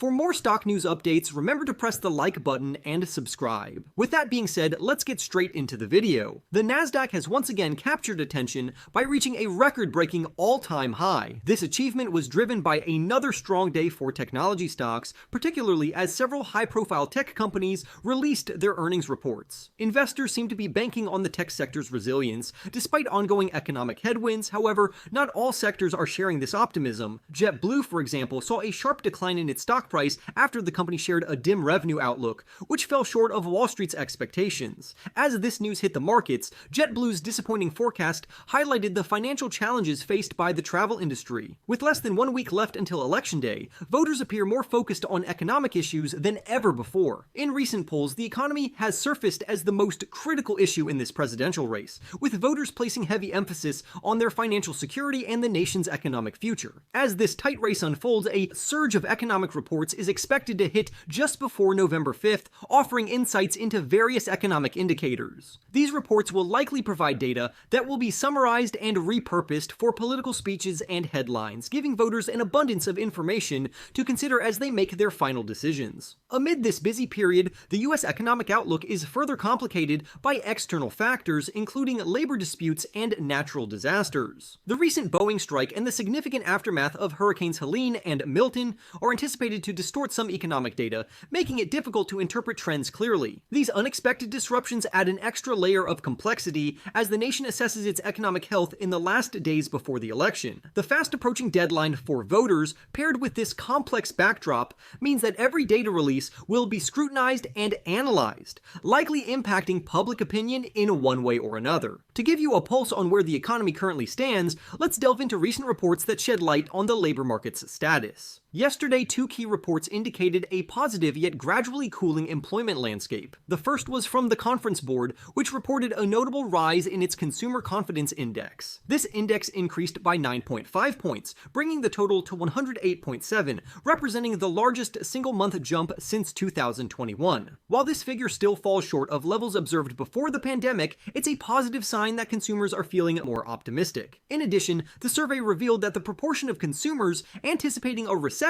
For more stock news updates, remember to press the like button and subscribe. With that being said, let's get straight into the video. The Nasdaq has once again captured attention by reaching a record-breaking all-time high. This achievement was driven by another strong day for technology stocks, particularly as several high-profile tech companies released their earnings reports. Investors seem to be banking on the tech sector's resilience. Despite ongoing economic headwinds, however, not all sectors are sharing this optimism. JetBlue, for example, saw a sharp decline in its stock price after the company shared a dim revenue outlook, which fell short of Wall Street's expectations. As this news hit the markets, JetBlue's disappointing forecast highlighted the financial challenges faced by the travel industry. With less than 1 week left until Election Day, voters appear more focused on economic issues than ever before. In recent polls, the economy has surfaced as the most critical issue in this presidential race, with voters placing heavy emphasis on their financial security and the nation's economic future. As this tight race unfolds, a surge of economic reports is expected to hit just before November 5th, offering insights into various economic indicators. These reports will likely provide data that will be summarized and repurposed for political speeches and headlines, giving voters an abundance of information to consider as they make their final decisions. Amid this busy period, the U.S. economic outlook is further complicated by external factors, including labor disputes and natural disasters. The recent Boeing strike and the significant aftermath of Hurricanes Helene and Milton are anticipated to distort some economic data, making it difficult to interpret trends clearly. These unexpected disruptions add an extra layer of complexity as the nation assesses its economic health in the last days before the election. The fast-approaching deadline for voters, paired with this complex backdrop, means that every data release will be scrutinized and analyzed, likely impacting public opinion in one way or another. To give you a pulse on where the economy currently stands, let's delve into recent reports that shed light on the labor market's status. Yesterday, two key reports indicated a positive yet gradually cooling employment landscape. The first was from the Conference Board, which reported a notable rise in its Consumer Confidence Index. This index increased by 9.5 points, bringing the total to 108.7, representing the largest single-month jump since 2021. While this figure still falls short of levels observed before the pandemic, it's a positive sign that consumers are feeling more optimistic. In addition, the survey revealed that the proportion of consumers anticipating a recession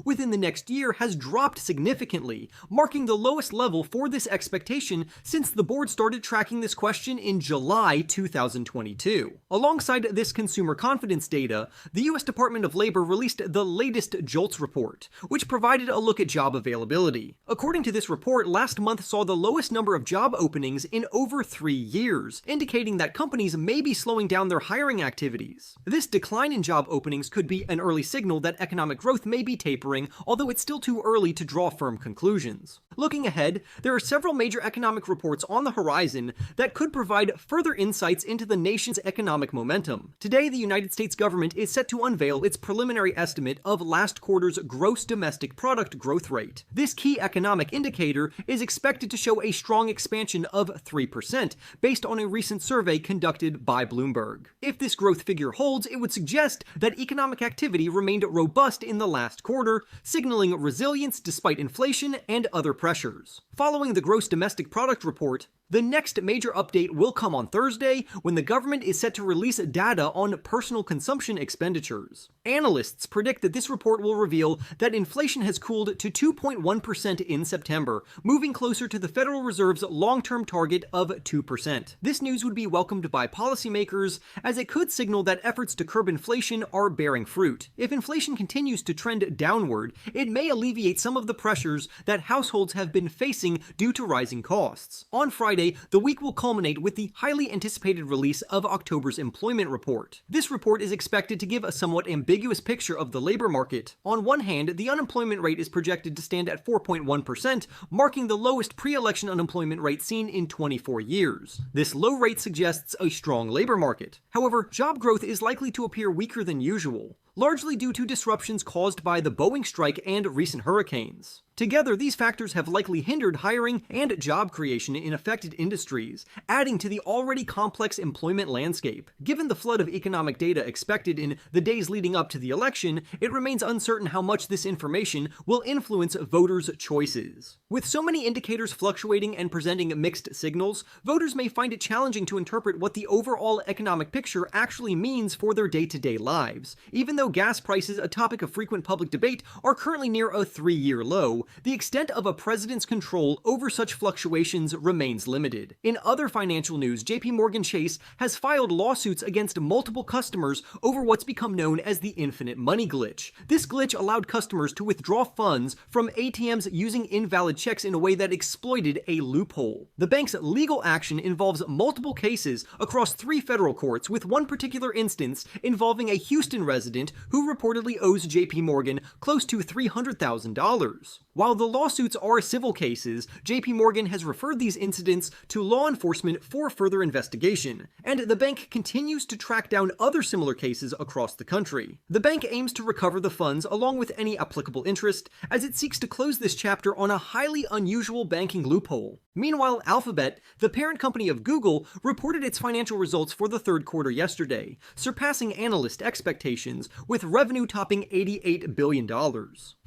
within the next year has dropped significantly, marking the lowest level for this expectation since the board started tracking this question in July 2022. Alongside this consumer confidence data, the U.S. Department of Labor released the latest JOLTS report, which provided a look at job availability. According to this report, last month saw the lowest number of job openings in over 3 years, indicating that companies may be slowing down their hiring activities. This decline in job openings could be an early signal that economic growth may be tapering, although it's still too early to draw firm conclusions. Looking ahead, there are several major economic reports on the horizon that could provide further insights into the nation's economic momentum. Today, the United States government is set to unveil its preliminary estimate of last quarter's gross domestic product growth rate. This key economic indicator is expected to show a strong expansion of 3%, based on a recent survey conducted by Bloomberg. If this growth figure holds, it would suggest that economic activity remained robust in the last quarter, signaling resilience despite inflation and other pressures. Following the gross domestic product report, the next major update will come on Thursday, when the government is set to release data on personal consumption expenditures. Analysts predict that this report will reveal that inflation has cooled to 2.1% in September, moving closer to the Federal Reserve's long-term target of 2%. This news would be welcomed by policymakers, as it could signal that efforts to curb inflation are bearing fruit. If inflation continues to trend downward, it may alleviate some of the pressures that households have been facing due to rising costs. On Friday, the week will culminate with the highly anticipated release of October's employment report. This report is expected to give a somewhat ambiguous picture of the labor market. On one hand, the unemployment rate is projected to stand at 4.1%, marking the lowest pre-election unemployment rate seen in 24 years. This low rate suggests a strong labor market. However, job growth is likely to appear weaker than usual, largely due to disruptions caused by the Boeing strike and recent hurricanes. Together, these factors have likely hindered hiring and job creation in affected industries, adding to the already complex employment landscape. Given the flood of economic data expected in the days leading up to the election, it remains uncertain how much this information will influence voters' choices. With so many indicators fluctuating and presenting mixed signals, voters may find it challenging to interpret what the overall economic picture actually means for their day-to-day lives. Even though gas prices, a topic of frequent public debate, are currently near a 3-year low, the extent of a president's control over such fluctuations remains limited. In other financial news, JP Morgan Chase has filed lawsuits against multiple customers over what's become known as the infinite money glitch. This glitch allowed customers to withdraw funds from ATMs using invalid checks in a way that exploited a loophole. The bank's legal action involves multiple cases across 3 federal courts, with one particular instance involving a Houston resident who reportedly owes JP Morgan close to $300,000. While the lawsuits are civil cases, JP Morgan has referred these incidents to law enforcement for further investigation, and the bank continues to track down other similar cases across the country. The bank aims to recover the funds along with any applicable interest, as it seeks to close this chapter on a highly unusual banking loophole. Meanwhile, Alphabet, the parent company of Google, reported its financial results for the third quarter yesterday, surpassing analyst expectations, with revenue topping $88 billion.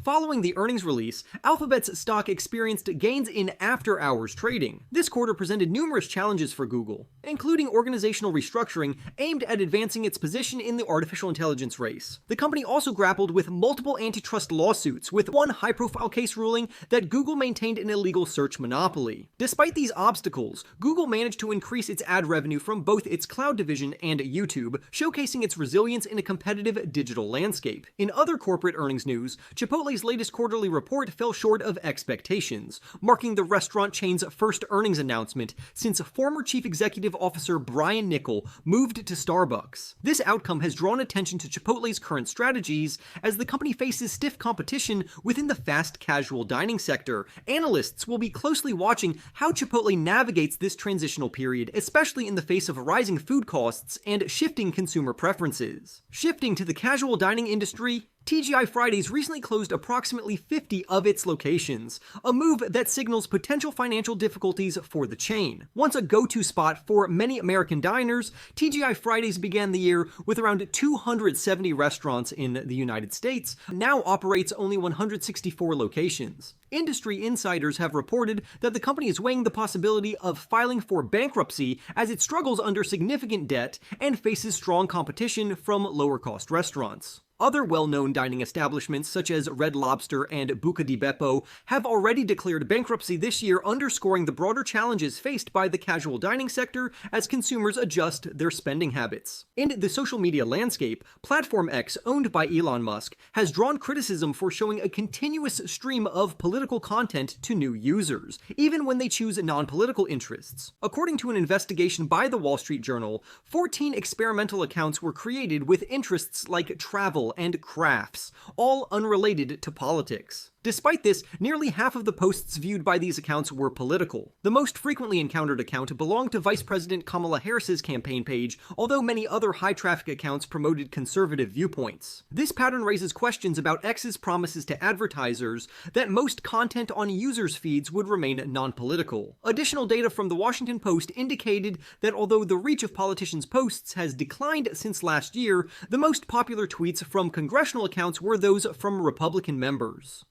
Following the earnings release, Alphabet's stock experienced gains in after-hours trading. This quarter presented numerous challenges for Google, including organizational restructuring aimed at advancing its position in the artificial intelligence race. The company also grappled with multiple antitrust lawsuits, with one high-profile case ruling that Google maintained an illegal search monopoly. Despite these obstacles, Google managed to increase its ad revenue from both its cloud division and YouTube, showcasing its resilience in a competitive digital landscape. In other corporate earnings news, Chipotle's latest quarterly report fell short of expectations, marking the restaurant chain's first earnings announcement since former Chief Executive Officer Brian Niccol moved to Starbucks. This outcome has drawn attention to Chipotle's current strategies as the company faces stiff competition within the fast casual dining sector. Analysts will be closely watching how Chipotle navigates this transitional period, especially in the face of rising food costs and shifting consumer preferences. Shifting to the casual dining industry, TGI Fridays recently closed approximately 50 of its locations, a move that signals potential financial difficulties for the chain. Once a go-to spot for many American diners, TGI Fridays began the year with around 270 restaurants in the United States, now operates only 164 locations. Industry insiders have reported that the company is weighing the possibility of filing for bankruptcy as it struggles under significant debt and faces strong competition from lower-cost restaurants. Other well-known dining establishments such as Red Lobster and Buca di Beppo have already declared bankruptcy this year, underscoring the broader challenges faced by the casual dining sector as consumers adjust their spending habits. In the social media landscape, Platform X, owned by Elon Musk, has drawn criticism for showing a continuous stream of political content to new users, even when they choose non-political interests. According to an investigation by the Wall Street Journal, 14 experimental accounts were created with interests like travel and crafts, all unrelated to politics. Despite this, nearly half of the posts viewed by these accounts were political. The most frequently encountered account belonged to Vice President Kamala Harris's campaign page, although many other high-traffic accounts promoted conservative viewpoints. This pattern raises questions about X's promises to advertisers that most content on users' feeds would remain non-political. Additional data from the Washington Post indicated that although the reach of politicians' posts has declined since last year, the most popular tweets from congressional accounts were those from Republican members.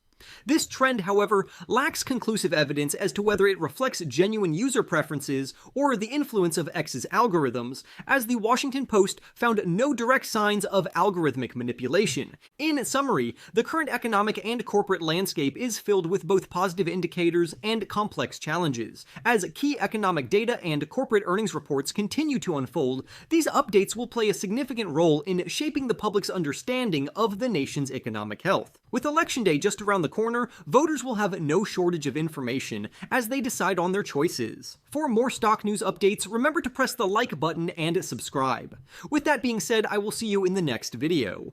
This trend, however, lacks conclusive evidence as to whether it reflects genuine user preferences or the influence of X's algorithms, as the Washington Post found no direct signs of algorithmic manipulation. In summary, the current economic and corporate landscape is filled with both positive indicators and complex challenges. As key economic data and corporate earnings reports continue to unfold, these updates will play a significant role in shaping the public's understanding of the nation's economic health. With Election Day just around the corner, voters will have no shortage of information as they decide on their choices. For more stock news updates, remember to press the like button and subscribe. With that being said, I will see you in the next video.